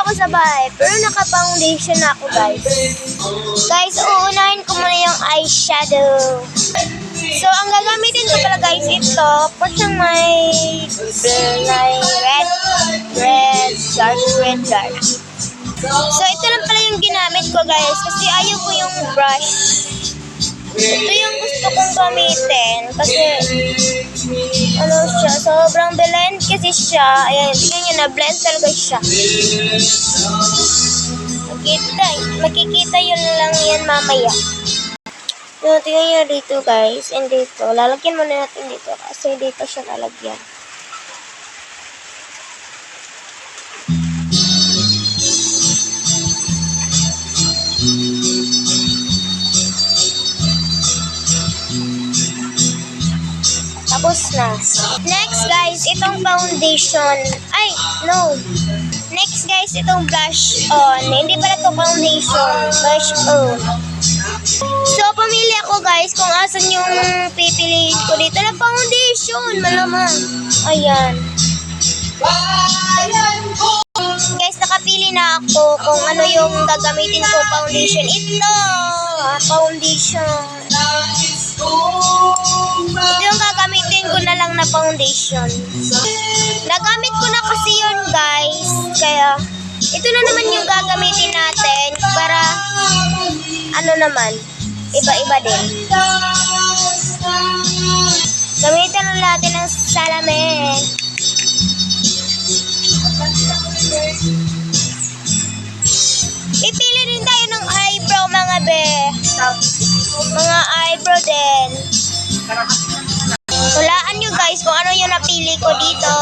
ako sa bahay, pero naka-foundation na ako, guys. Guys, uunahin ko muna yung eyeshadow. So, ang gagamitin ko pala, guys, ito. For siyang may dark red. So, ito lang pala yung ginamit ko, guys. Kasi ayaw ko yung brush. Ito yung gusto kong gamitin. Kasi, ano siya, sobrang blend kasi siya. Ayan, tingnan nyo, na-blend talaga siya. Makikita yun lang yan mamaya. So, tingnan nyo dito, guys. And dito, lalagyan muna natin dito. Kasi dito siya lalagyan. Tapos na. Next, guys, itong foundation. Ay, no. Next, guys, itong blush on. Hindi pala ito foundation. Blush on. So, pamili ako, guys, kung asan yung pipiliin ko dito na foundation. Malamang. Ayan. Guys, nakapili na ako kung ano yung gagamitin ko foundation. Ito. Foundation. Ito yung gagamitin ko na lang na foundation. Nagamit ko na kasi yun, guys. Kaya, ito na naman yung gagamitin natin para, ano naman, iba-iba din. Gamitin na natin ng salamin. Pipili din tayo ng eyebrow, mga be. Mga eyebrow din. Hulaan nyo, guys, kung ano yung napili ko dito.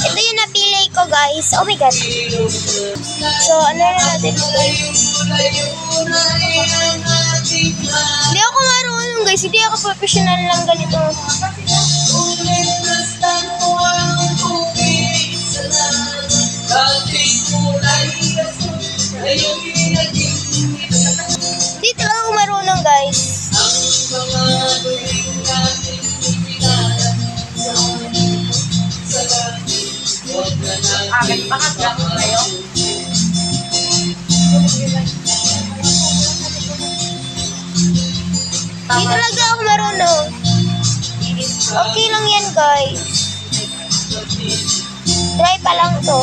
Ito yung napili ko, guys. Oh my God. So, ano na natin? Hindi ako marunong, guys. Hindi ako professional lang ganito. Hindi talaga ako marunong, guys. Hindi talaga ako marunong. Okay lang yan, guys. Try pa lang to.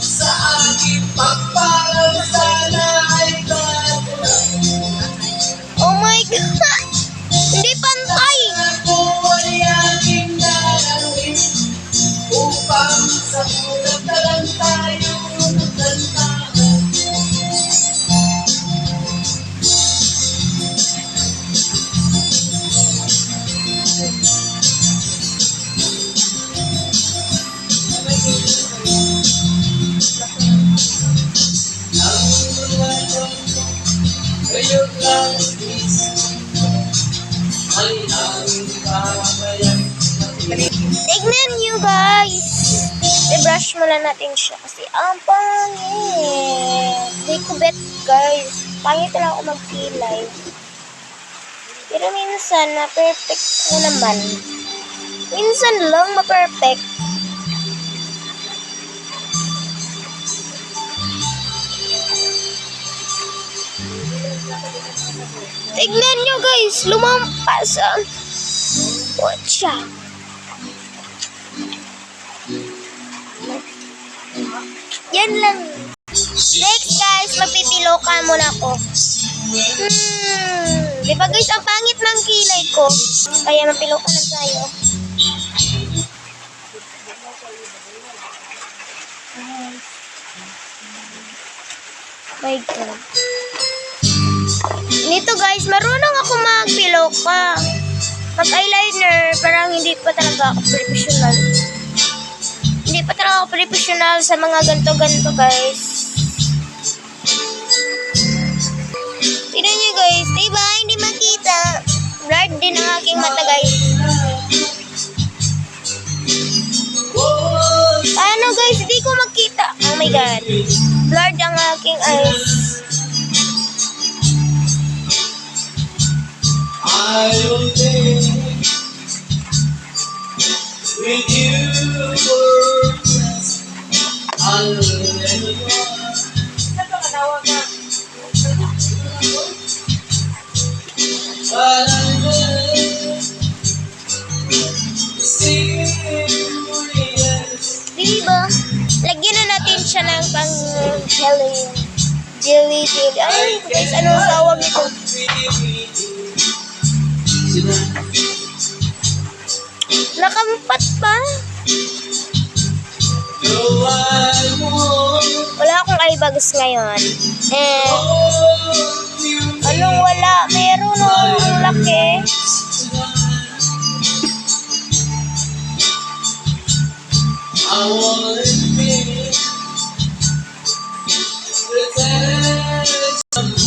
Sa aking pagparang sana ay Oh my God! Hindi pantay! ako ay aking dadalhin upang sa mulat na lang tayo magkantahan. Ngayon lang ay ang kamayan. Tignan nyo, guys. I-brush muna natin siya kasi ang pangit. Hindi ko bet, guys. Pangit lang ako magkilay. Pero minsan, na-perfect ko naman. Minsan lang ma-perfect. Tignan nyo, guys. Lumampas ang watcha. Yan lang. Next, guys, magpipiloka muna ako. Di ba, guys, ang pangit ng kilay ko. Kaya mapiloka lang tayo. My God. Nito, guys, marunong ako magpiloka. Mag-eyeliner, parang hindi pa talaga ako professional. Hindi pa talaga ako professional sa mga ganto-ganto, guys. Tignan nyo, guys. Diba? Hindi makita. Blurred din ang aking mata, guys. Ano, guys? Hindi ko makita. Oh my God. Blurred ang aking eyes. I'll live with you worthless. I'll never but I will sing yes. Diba? Lagyan na natin siya ng pang jelly. Jelly. Ay, guys, anong tawag nito? Sino? Nakampat pa. No, I won't Wala akong eyebags ngayon. hold you Anong wala? Meron o. Ang laki. I wanna be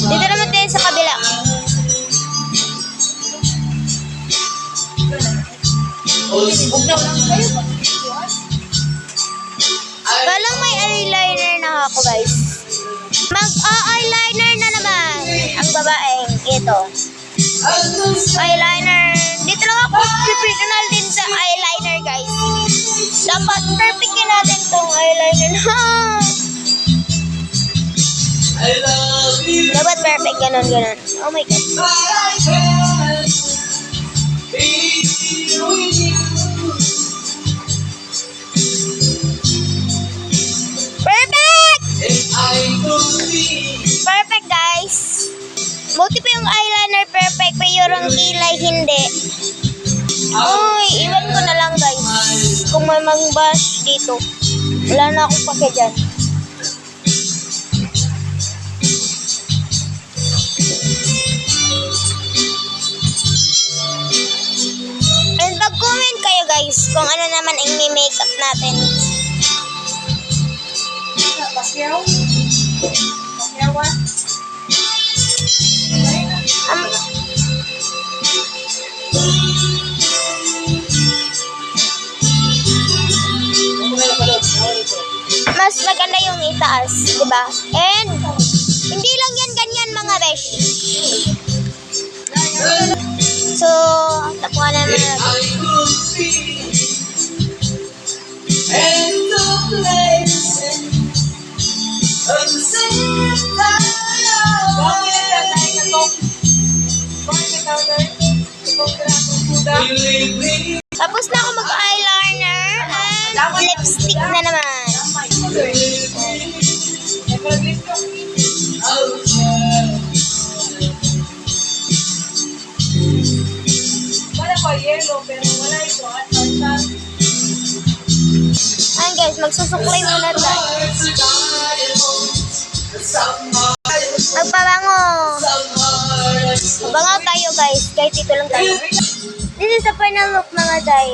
Dito naman tayo sa kabila. Walang may eyeliner na ako, guys. Mag-eyeliner na naman ang babaeng ito. Eyeliner. Dito lang ako professional din sa eyeliner, guys. Dapat perfectin natin tong eyeliner na. I love you, Dapat perfect, ganun. Oh my God. but I can't be with you. Perfect! If I could be, Perfect, guys. Buti pa yung eyeliner perfect, pero yung kilay hindi. Uy, iwan ko na lang, guys. Kung may mang-bash dito, wala na akong pake dyan. And mag-comment kayo, guys, kung ano naman ang makeup natin. Mas maganda yung itaas, di ba? And hindi lang yan ganyan, mga besh. So, tapuan naman if natin. I could be, and the place at the same time. Believe me, Tapos na ako mag-eyeliner and lipstick na naman. believe me, I'll try. Ayan, guys, magsusuklay muna tayo. Hearts are diamonds, some hearts, Magpabango. some hearts. Mabangaw tayo, guys. Kahit dito lang tayo. This is the final look, mga day.